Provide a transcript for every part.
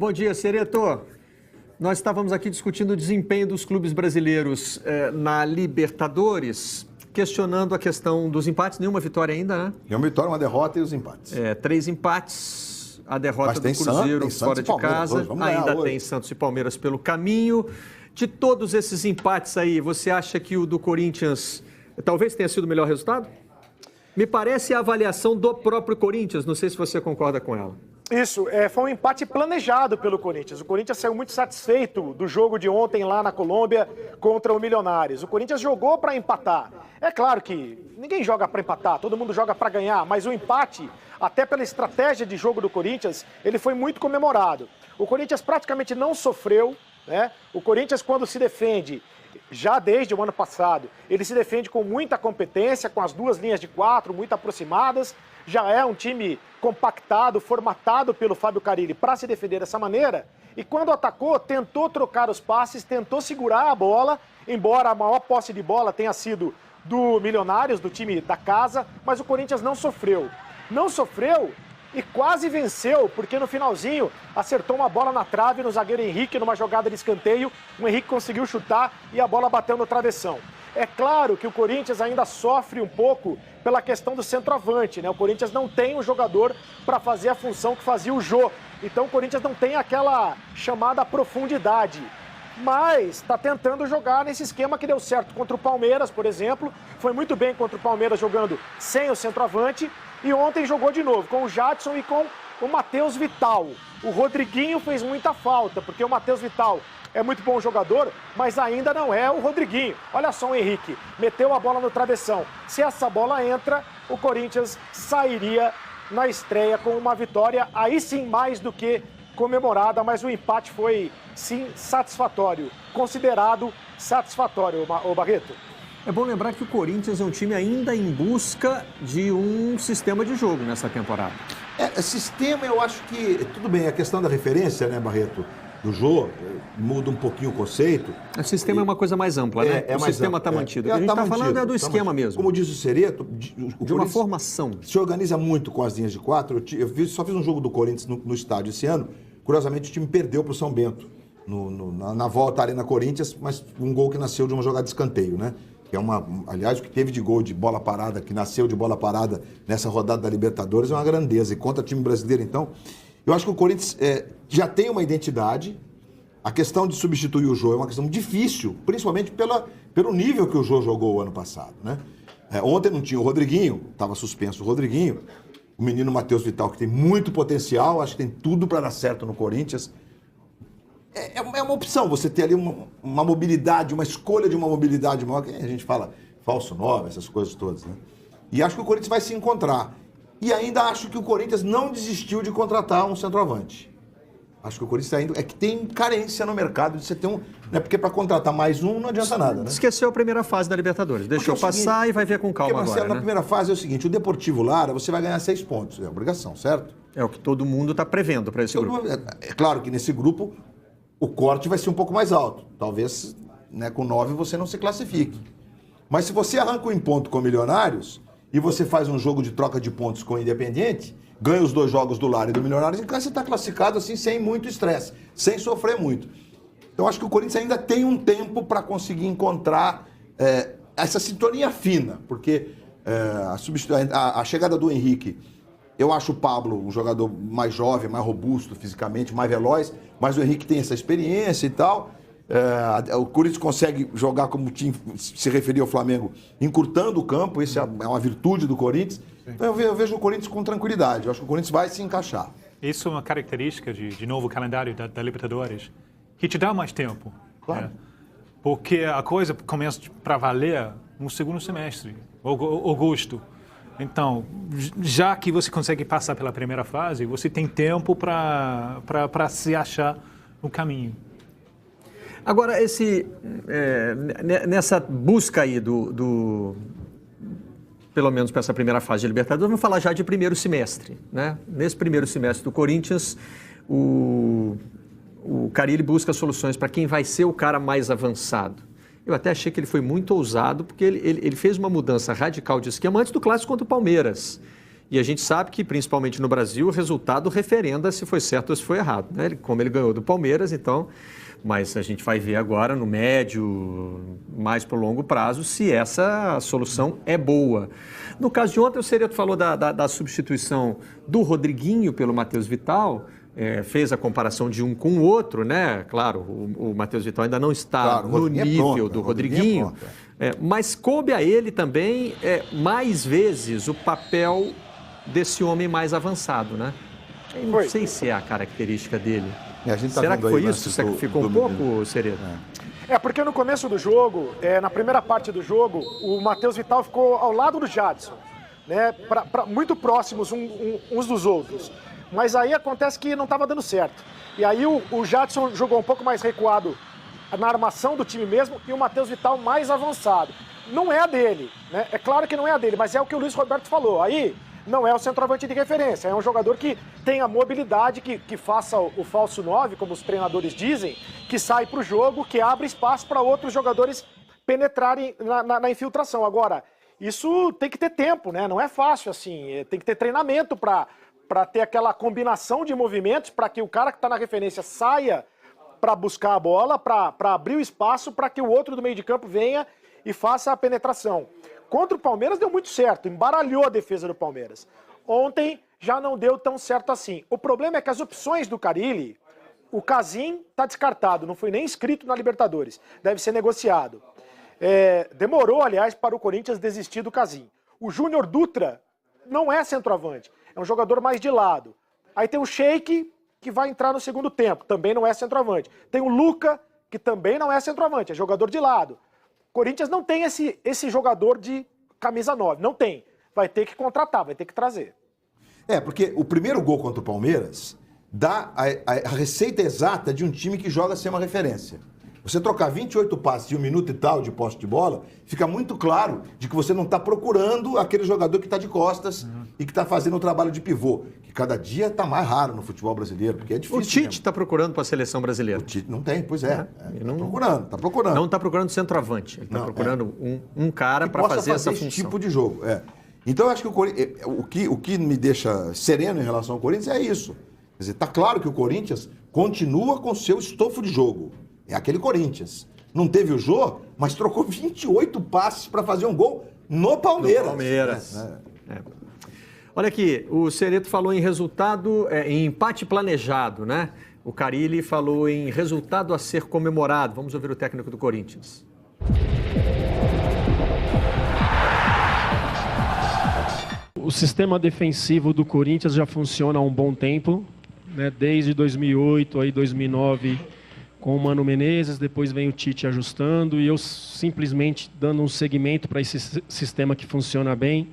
Bom dia, Cereto. Nós estávamos aqui discutindo o desempenho dos clubes brasileiros na Libertadores, questionando a questão dos empates. Nenhuma vitória ainda, né? Nenhuma vitória, uma derrota e os empates. 3 empates, a derrota do Cruzeiro fora de casa. Ainda tem Santos e Palmeiras pelo caminho. De todos esses empates aí, você acha que o do Corinthians talvez tenha sido o melhor resultado? Me parece a avaliação do próprio Corinthians, não sei se você concorda com ela. Isso, foi um empate planejado pelo Corinthians. O Corinthians saiu muito satisfeito do jogo de ontem lá na Colômbia contra o Milionários. O Corinthians jogou para empatar. É claro que ninguém joga para empatar, todo mundo joga para ganhar, mas o empate, até pela estratégia de jogo do Corinthians, ele foi muito comemorado. O Corinthians praticamente não sofreu, né? O Corinthians, quando se defende, já desde o ano passado, ele se defende com muita competência, com as duas linhas de 4 muito aproximadas. Já é um time compactado, formatado pelo Fábio Carille para se defender dessa maneira. E quando atacou, tentou trocar os passes, tentou segurar a bola, embora a maior posse de bola tenha sido do Milionários, do time da casa, mas o Corinthians não sofreu. Não sofreu e quase venceu, porque no finalzinho acertou uma bola na trave no zagueiro Henrique, numa jogada de escanteio. O Henrique conseguiu chutar e a bola bateu no travessão. É claro que o Corinthians ainda sofre um pouco pela questão do centroavante, né? O Corinthians não tem um jogador para fazer a função que fazia o Jô. Então o Corinthians não tem aquela chamada profundidade. Mas está tentando jogar nesse esquema que deu certo contra o Palmeiras, por exemplo. Foi muito bem contra o Palmeiras jogando sem o centroavante. E ontem jogou de novo com o Jadson e com o Matheus Vital. O Rodriguinho fez muita falta, porque o Matheus Vital é muito bom jogador, mas ainda não é o Rodriguinho. Olha só o Henrique, meteu a bola no travessão. Se essa bola entra, o Corinthians sairia na estreia com uma vitória, aí sim mais do que comemorada, mas o empate foi sim satisfatório, considerado satisfatório, o Barreto. É bom lembrar que o Corinthians é um time ainda em busca de um sistema de jogo nessa temporada. Sistema, eu acho que, tudo bem, a questão da referência, né, Barreto, do jogo, muda um pouquinho o conceito. O sistema é uma coisa mais ampla, né? O sistema está mantido. O que a gente está falando é do esquema mesmo. Como diz o Cereto, de uma formação. Se organiza muito com as linhas de 4. Eu só fiz um jogo do Corinthians no estádio esse ano. Curiosamente, o time perdeu para o São Bento na volta à Arena Corinthians, mas um gol que nasceu de uma jogada de escanteio, né? Que é aliás, o que teve de gol de bola parada, que nasceu de bola parada nessa rodada da Libertadores é uma grandeza. E contra o time brasileiro, então, eu acho que o Corinthians já tem uma identidade. A questão de substituir o Jô é uma questão difícil, principalmente pelo nível que o Jô jogou o ano passado, né? Ontem não tinha o Rodriguinho, estava suspenso o Rodriguinho. O menino Matheus Vital, que tem muito potencial, acho que tem tudo para dar certo no Corinthians. É uma opção você ter ali uma mobilidade, uma escolha de uma mobilidade maior, que a gente fala falso 9, essas coisas todas, né? E acho que o Corinthians vai se encontrar. E ainda acho que o Corinthians não desistiu de contratar um centroavante. Acho que o Corinthians ainda que tem carência no mercado de você ter um... Né? Porque para contratar mais um não adianta nada, né? Esqueceu a primeira fase da Libertadores. Deixou passar e vai ver com calma Marcelo, agora, né? Na primeira fase é o seguinte, o Deportivo Lara, você vai ganhar 6 pontos. É obrigação, certo? É o que todo mundo está prevendo para esse grupo. É claro que nesse grupo o corte vai ser um pouco mais alto. Talvez, né, com 9 você não se classifique. Mas se você arranca um ponto com Milionários e você faz um jogo de troca de pontos com o Independiente, ganha os 2 jogos do Lara e do Milionários, então você está classificado assim sem muito estresse, sem sofrer muito. Então acho que o Corinthians ainda tem um tempo para conseguir encontrar essa sintonia fina, porque a chegada do Henrique, eu acho o Pablo um jogador mais jovem, mais robusto fisicamente, mais veloz, mas o Henrique tem essa experiência e tal. O Corinthians consegue jogar como o time se referia ao Flamengo, encurtando o campo, isso é uma virtude do Corinthians. Então eu vejo o Corinthians com tranquilidade, eu acho que o Corinthians vai se encaixar. Isso é uma característica de novo calendário da Libertadores, que te dá mais tempo. Claro. Né? Porque a coisa começa para valer no segundo semestre, agosto. Então, já que você consegue passar pela primeira fase, você tem tempo para se achar no caminho. Agora, nessa busca aí pelo menos para essa primeira fase de Libertadores, vamos falar já de primeiro semestre, né? Nesse primeiro semestre do Corinthians, o Carille busca soluções para quem vai ser o cara mais avançado. Eu até achei que ele foi muito ousado, porque ele fez uma mudança radical de esquema antes do clássico contra o Palmeiras. E a gente sabe que, principalmente no Brasil, o resultado referenda se foi certo ou se foi errado, né? Como ele ganhou do Palmeiras, então... Mas a gente vai ver agora, no médio, mais para o longo prazo, se essa solução é boa. No caso de ontem, o Cereto falou da substituição do Rodriguinho pelo Matheus Vital, fez a comparação de um com o outro, né? Claro, o Matheus Vital ainda não está no nível do Rodriguinho, mas coube a ele também, mais vezes, o papel desse homem mais avançado, né? Eu não sei se é a característica dele. Será que foi isso? Sacrificou um pouco, Ceredo? Porque no começo do jogo, na primeira parte do jogo, o Matheus Vital ficou ao lado do Jadson, né? Muito próximos uns dos outros. Mas aí acontece que não estava dando certo. E aí o Jadson jogou um pouco mais recuado na armação do time mesmo e o Matheus Vital mais avançado. Não é a dele, né? É claro que não é a dele, mas é o que o Luiz Roberto falou. Aí não é o centroavante de referência, é um jogador que tem a mobilidade, que faça o falso 9, como os treinadores dizem, que sai para o jogo, que abre espaço para outros jogadores penetrarem na infiltração. Agora, isso tem que ter tempo, né? Não é fácil assim, tem que ter treinamento para ter aquela combinação de movimentos, para que o cara que está na referência saia para buscar a bola, para abrir o espaço, para que o outro do meio de campo venha e faça a penetração. Contra o Palmeiras deu muito certo, embaralhou a defesa do Palmeiras. Ontem já não deu tão certo assim. O problema é que as opções do Carille, o Casim está descartado, não foi nem inscrito na Libertadores, deve ser negociado. Demorou, aliás, para o Corinthians desistir do Casim. O Júnior Dutra não é centroavante, é um jogador mais de lado. Aí tem o Sheik, que vai entrar no segundo tempo, também não é centroavante. Tem o Luca, que também não é centroavante, é jogador de lado. Corinthians não tem esse jogador de camisa 9, não tem. Vai ter que contratar, vai ter que trazer. Porque o primeiro gol contra o Palmeiras dá a receita exata de um time que joga sem uma referência. Você trocar 28 passes e 1 minuto e tal de posse de bola, fica muito claro de que você não está procurando aquele jogador que está de costas e que está fazendo o trabalho de pivô, que cada dia está mais raro no futebol brasileiro, porque é difícil. O Tite está procurando para a seleção brasileira. O Tite não tem, pois é. Está procurando. Não está procurando centroavante, ele está procurando um cara para fazer essa função. Esse tipo de jogo, Então eu acho que o que me deixa sereno em relação ao Corinthians é isso. Quer dizer, está claro que o Corinthians continua com seu estofo de jogo. É aquele Corinthians. Não teve o Jô, mas trocou 28 passes para fazer um gol no Palmeiras. Olha aqui, o Cereto falou em resultado, em empate planejado, né? O Carille falou em resultado a ser comemorado. Vamos ouvir o técnico do Corinthians. O sistema defensivo do Corinthians já funciona há um bom tempo, né? Desde 2008, aí 2009... com o Mano Menezes, depois vem o Tite ajustando e eu simplesmente dando um segmento para esse sistema que funciona bem,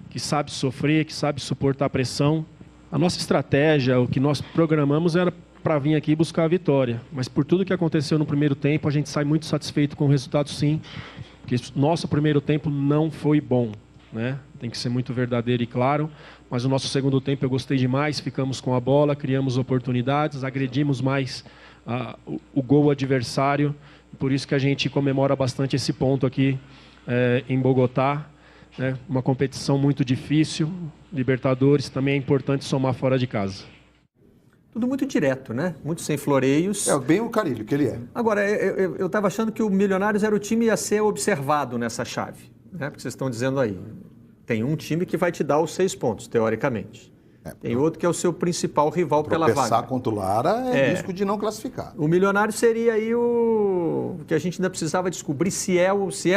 que sabe sofrer, que sabe suportar a pressão. A nossa estratégia, o que nós programamos era para vir aqui buscar a vitória, mas por tudo que aconteceu no primeiro tempo, a gente sai muito satisfeito com o resultado sim, porque nosso primeiro tempo não foi bom, né? Tem que ser muito verdadeiro e claro, mas o nosso segundo tempo eu gostei demais, ficamos com a bola, criamos oportunidades, agredimos mais o gol adversário, por isso que a gente comemora bastante esse ponto aqui em Bogotá, né? Uma competição muito difícil, Libertadores, também é importante somar fora de casa. Tudo muito direto, né? Muito sem floreios. Bem o Carille, que ele é. Agora, eu estava achando que o Milionários era o time a ser observado nessa chave, né? Porque vocês estão dizendo aí, tem um time que vai te dar os 6 pontos, teoricamente. Tem outro que é o seu principal rival pela vaga. Tropeçar contra o Lara é risco de não classificar. O Milionário seria aí o que a gente ainda precisava descobrir se é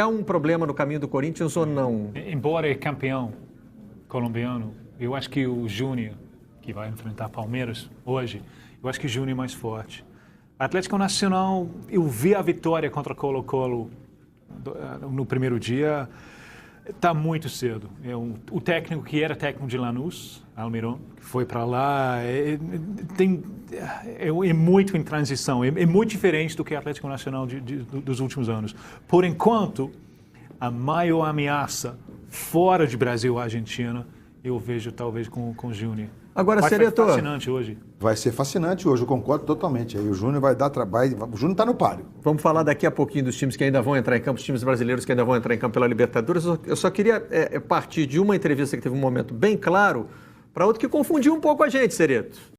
um problema no caminho do Corinthians ou não. Embora é campeão colombiano, eu acho que o Júnior, que vai enfrentar Palmeiras hoje, eu acho que o Júnior é mais forte. Atlético Nacional, eu vi a vitória contra Colo-Colo no primeiro dia. Está muito cedo. O técnico que era técnico de Lanús, Almirón, que foi para lá, é muito em transição. É muito diferente do que o Atlético Nacional dos últimos anos. Por enquanto, a maior ameaça fora de Brasil e Argentina, eu vejo talvez com o Júnior. Agora, Cereto, fascinante hoje. Vai ser fascinante hoje, eu concordo totalmente. Aí o Júnior vai dar trabalho, o Júnior está no páreo. Vamos falar daqui a pouquinho dos times que ainda vão entrar em campo, os times brasileiros que ainda vão entrar em campo pela Libertadores. Eu só queria partir de uma entrevista que teve um momento bem claro para outro que confundiu um pouco a gente, Cereto.